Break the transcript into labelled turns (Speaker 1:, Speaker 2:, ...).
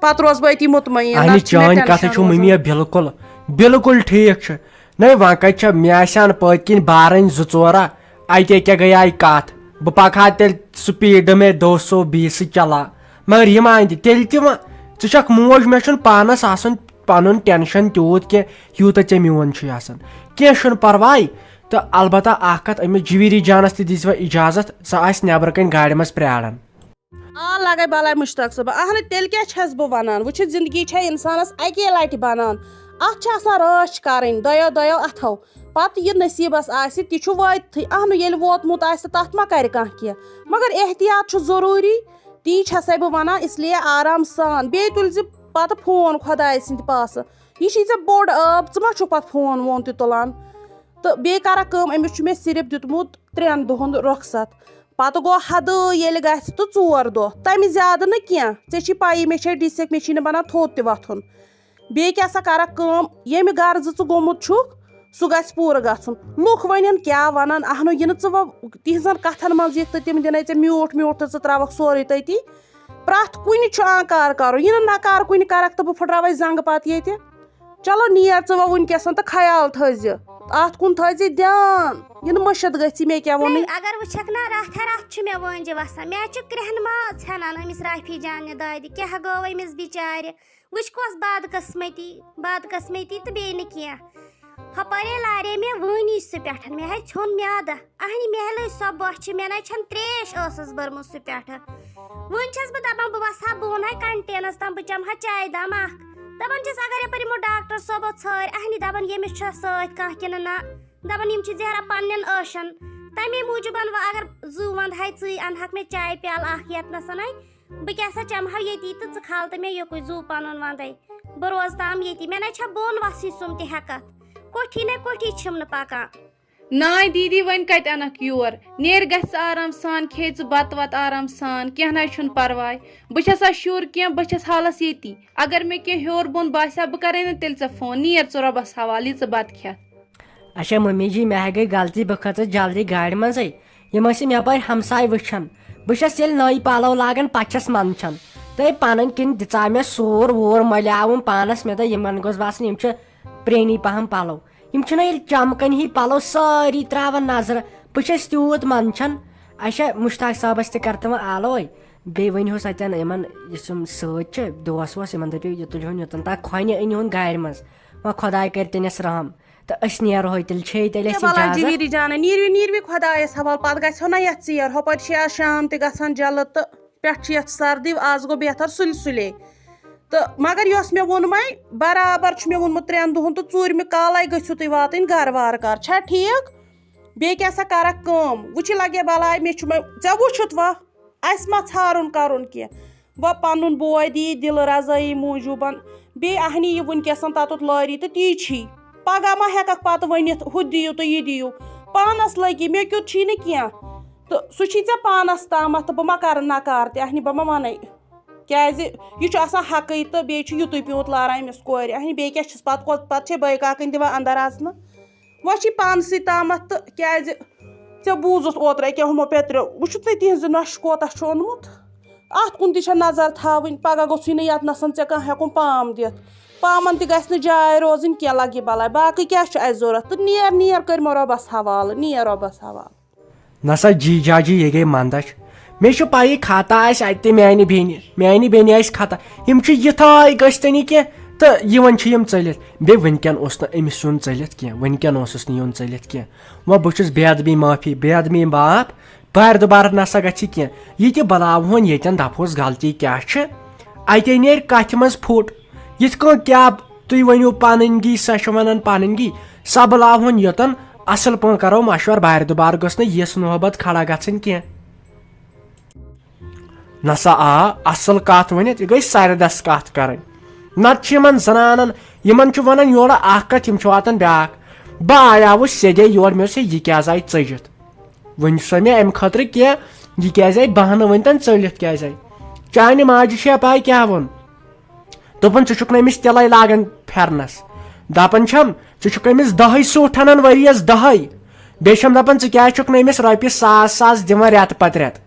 Speaker 1: پتہٕ روز بہٕ أتی مطمعین
Speaker 2: اہنی چٲنۍ کتھ چھُ مٔمی بالکل بالکل ٹھیٖک چھُ نَے وۄنۍ کتہِ چھےٚ مےٚ آسہِ ہن پٔتۍ کِنۍ بارٕنۍ 2-4 اتے کیٛاہ گٔیے کتھ بہٕ پکہٕ ہا تیٚلہِ سپیٖڈ میں 220 چلا مگر یِم اندِ تیٚلہِ تہِ وۄنۍ ژٕ چھکھ موج مےٚ چھُنہٕ پانس آسان پنُن ٹٮ۪نشن تیوٗت کینٛہہ یوٗتاہ ژےٚ میون چھُے آسان کینٛہہ چھُنہٕ پرواے تہٕ البتہ اکھ کتھ أمِس جویٖری جانس تہِ دِزوا اجازت سۄ آسہِ نٮ۪برٕ کَنۍ گاڑِ منٛز پیاران
Speaker 1: آ لگے بلاے مشتاق صٲبہ اہنُ تیٚلہِ کیٛاہ چھس بہٕ ونان وٕچھِو زندگی چھےٚ انسانس اکی لٹہِ بنان اتھ چھِ آسان رٲچھ کرٕنۍ دۄیو اتھو پتہٕ یہِ نصیٖبس آسہِ تہِ چھُ وٲتتھٕے اہنُ ییٚلہِ ووتمُت آسہِ تتھ ما کرِ کانٛہہ کینٛہہ مگر احتیاط چھُ ضروٗری تی چھسے بہٕ ونان اسلیے آرام سان بیٚیہِ تُلۍ زِ پتہٕ فون خۄداے سٕنٛدِ پاسہٕ یہِ چھی ژےٚ بوٚڑ ٲب ژٕ ما چھُکھ پتہٕ فون وون تہِ تُلان تہٕ بیٚیہِ کرکھ کٲم أمِس چھُ مےٚ صرف دیُتمُت 3 دۄہن رۄخصت پتہٕ گوٚو حدٕ ییٚلہِ گژھِ تہٕ 4 دۄہ تمہِ زیادٕ نہٕ کینٛہہ ژےٚ چھی پایی مےٚ چھے ڈِسِک مےٚ چھی نہٕ بنان تھوٚد تہِ وۄتھُن بیٚیہِ کیٛاہ سا کرکھ کٲم ییٚمہِ غرضہٕ ژٕ گوٚمُت چھُکھ سُہ گژھِ پوٗرٕ گژھُن لُکھ ونن کیٛاہ ونن اہنُ یہِ نہٕ ژٕ وۄنۍ تِہنٛزن کتھن منٛز یِتھ تہٕ تِم دِنَے ژےٚ میوٗٹھ تہٕ ژٕ ترٛاوکھ سورُے تٔتی پرٛٮ۪تھ کُنہِ چھُ آنکار کرُن یہِ نہٕ نکار کُنہِ کرکھ تہٕ بہٕ پھٕٹراوے زنٛگہٕ پتہٕ ییٚتہِ چلو نیر ژٕ وۄنۍ وٕنکیٚسن تہٕ خیال تھٲیزِ اتھ کُن تھٲیزِ دھیان یہِ نہٕ مٔشِد گژھِ مےٚ کیٛاہ ووٚنُے
Speaker 3: اگر وٕچھکھ نا راتھ چھُ مےٚ وٲنجہِ وسان مےٚ چھُ کرٛٮ۪ہن ماز ژھٮ۪نان أمِس رافی جانہِ دادِ کیٛاہ گوٚو أمِس بِچارِ وٕچھ کۄس بدقٕسمتی تہٕ بیٚیہِ نہٕ کینٛہہ ہۄپٲرے لارے مےٚ وٲنی سُہ پٮ۪ٹھ مےٚ ہے ژھیوٚن میادٕ اہنہِ مےٚ لٔج سۄ بۄچھِ مےٚ نَے چھَنہٕ ترٛیش ٲسٕس بٔرمٕژ سُہ پٮ۪ٹھٕ وۄنۍ چھَس بہٕ دپان بہٕ وَسہٕ ہا بۄن ہے کنٹینس تام بہٕ چَمہٕ ہا چاے دام اکھ دپان چھَس اگر یپٲرۍ یِمو ڈاکٹر صٲبو ژھٲرۍ اہنہِ دپان ییٚمِس چھا سۭتۍ کانٛہہ کِنہٕ نہ دپان یِم چھِ زہرا پننٮ۪ن ٲشن تمے موٗجوٗب وۄنۍ اگر 2 ونٛدہاے ژٕے انہَکھ مےٚ چاے پیالہٕ اکھ ییٚتنَسَن بہٕ کیٛاہ سا چَمہٕ ہا ییٚتی تہٕ ژٕ کھالتہٕ مےٚ یُکُے 2 پنُن ونٛدے بہٕ روزتام ییٚتی مےٚ نَے چھا بۄن وسٕے سُم تہِ ہٮ۪کتھ کوٹھی نَے کوٹھی چھِم نہٕ پکان
Speaker 4: ناے دیٖدی وۄنۍ کتہِ اَنکھ یور نیر گژھِ آرام سان کھیٚیہِ ژٕ بتہٕ وتہٕ آرام سان کینٛہہ نَے چھُنہٕ پرواے بہٕ چھسا شُر کینٛہہ بہٕ چھس حالس ییٚتی اگر مےٚ کینٛہہ ہیوٚر بۄن باسہِ ہا بہٕ کرے نہٕ تیٚلہِ ژےٚ فون نیر ژٕ رۄبس حوالہٕ یہِ ژٕ بتہٕ کھٮ۪تھ
Speaker 5: اچھا ممی جی مےٚ گٔے غلطی بہٕ کھٔژٕس جلدی گاڑِ منٛزٕے یِم ٲسِم یپٲرۍ ہمساے وٕچھان بہٕ چھس ییٚلہِ نٔے پلو لاگان پتہٕ چھس منٛدچھان تہٕ پنٕنۍ کِنۍ دِژاو مےٚ سوٗر ووٗر ملیوُم پانس مےٚ دوٚپ یِمن گوٚژھ باسان یِم چھِ پرٛٲنی پہم پلو یِم چھِنہ ییٚلہِ چمکان ہی پلو سٲری تراوان نظرٕ بہٕ چھس تیوٗت منٛدچھان اچھا مُشتاق صٲبس تہِ کر تہٕ وۄنۍ آلوے بیٚیہِ ؤنۍہوس اَتٮ۪ن یِمن یُس یِم سۭتۍ چھِ دوس ووس یِمن دٔپِو یہِ تُلۍہُن یوٚتن تانۍ کھۄنہِ أنۍہُن گاڑِ منٛز وۄنۍ خۄداے کرِ تٔمِس رحم تہٕ أسۍ نیرہوے تیٚلہِ چھے تیٚلہِ اَسہِ اِجازت
Speaker 1: جویٖری جانا نیٖروِ خۄدایس حوالہٕ پتہٕ گژھو نا یتھ ژیر ہۄپٲرۍ چھِ آز شام تہِ گژھان جلہٕ تہٕ پٮ۪ٹھٕ چھِ یتھ سردی آز گوٚو بہتر سُلے تہٕ مگر یۄس مےٚ ووٚنمے برابر چھُ مےٚ ووٚنمُت 3 دۄہن تہٕ 4مہِ کالے گٔژھِو تُہۍ واتٕنۍ گرٕ وارٕ کار چھا ٹھیٖک بیٚیہِ کیٛاہ سا کرکھ کٲم وٕچھِ لگے بلاے مےٚ چھُ ژےٚ وٕچھُتھ وۄنۍ اَسہِ ما ژھارُن کرُن کینٛہہ وۄنۍ پنُن بوے دِی دِلہٕ رضٲیی موٗجوٗبن بیٚیہِ اہنی یہِ وٕنکیٚسن تتُتھ لٲری تہٕ تی چھی پگاہ ما ہٮ۪ککھ پتہٕ ؤنِتھ ہُہ دِیِو تہٕ یہِ دِیِو پانس لگی مےٚ کیُتھ چھی نہٕ کینٛہہ تہٕ سُہ چھی ژےٚ پانس تامتھ تہٕ بہٕ ما کرٕ نکار تہِ اہنہِ بہٕ ما ونے کیٛازِ یہِ چھُ آسان حقٕے تہٕ بیٚیہِ چھُ یُتُے پیوٗنٛت لاران أمِس کورِ اہنہِ بیٚیہِ کیٛاہ چھِس پتہٕ چھے بٲے کاکٕنۍ دِوان انٛدر اژنہٕ وۄنۍ چھی پانسٕے تامتھ تہٕ کیٛازِ ژےٚ بوٗزُتھ اوترے کیٛاہ ہُمو پیترو وٕچھُتھ نَے تِہنٛزِ نۄشہِ کوتاہ چھُ اوٚنمُت اتھ کُن تہِ چھےٚ نظر تھاوٕنۍ پگاہ گوٚژھُے نہٕ یتنسن ژےٚ کانٛہہ ہٮ۪کُن پام دِتھ پامن تہِ گژھِ نہٕ جاے روزٕنۍ کینٛہہ لگہِ بلاے باقٕے کیٛاہ چھُ اسہِ ضوٚرتھ تہٕ نیر کٔرۍ مےٚ رۄبس حوالہٕ نیر رۄبس حوالہٕ
Speaker 2: نسا جی جاجی یہِ گٔے منٛدچھ مےٚ چھُ پایی خطا آسہِ اَتہِ تہِ میانہِ بیٚنہِ آسہِ خطا یِم چھِ یِتھٲے گٔژھتنی کینٛہہ تہٕ یِوان چھِ یِم ژٔلِتھ بیٚیہِ وٕنکٮ۪ن اوس نہٕ أمِس یُن ژٔلِتھ کینٛہہ وٕنکٮ۪ن اوسُس نہٕ یُن ژٔلِتھ کینٛہہ وۄنۍ بہٕ چھُس بے ادبی معٲفی بے ادبی باپ بارِ دُبارٕ نسا گژھِ کینٛہہ یہِ تہِ بلاوہون ییٚتٮ۪ن دپہوس غلطی کیٛاہ چھِ اتے نیرِ کتھِ منٛز پھُٹ یِتھ کٲٹھۍ کیٛاہ تُہۍ ؤنِو پنٕنۍ گی سۄ چھِ ونان پنٕنۍ گی سۄ بلاوہون یوٚتن اصل پٲٹھۍ کرو مشور بارِ دُبارٕ گٔژھ نہٕ یِژھ نوبت کھڑا گژھٕنۍ کینٛہہ نسا آ اصل کتھ ؤنِتھ یہِ گٔے سردس کتھ کرٕنۍ نتہٕ چھِ یِمن زنانن یِمن چھُ ونان یورٕ اکھ کتھ یِم چھِ واتان بیاکھ بہٕ آیاوُس سیٚدے یور مےٚ دوٚپ یہِ کیٛازِ آیہِ ژٔجِتھ وۄنۍ چھُ سا مےٚ امہِ خٲطرٕ کینٛہہ یہِ کیٛازِ آیہِ بہانہٕ ؤنۍتن ژٔلِتھ کیٛازِ آیہِ چانہِ ماجہِ چھےٚ پاے کیٛاہ ووٚن دوٚپُن ژٕ چھُکھ نہٕ أمِس تِلے لاگان پھیرنس دپان چھم ژٕ چھُکھ أمِس 10 سوٗٹ انان ؤرِیس 10 بیٚیہِ چھم دپان ژٕ کیٛازِ چھُکھ نہٕ أمِس رۄپیہِ 1,000 دِوان رٮ۪تہٕ پتہٕ رٮ۪تہٕ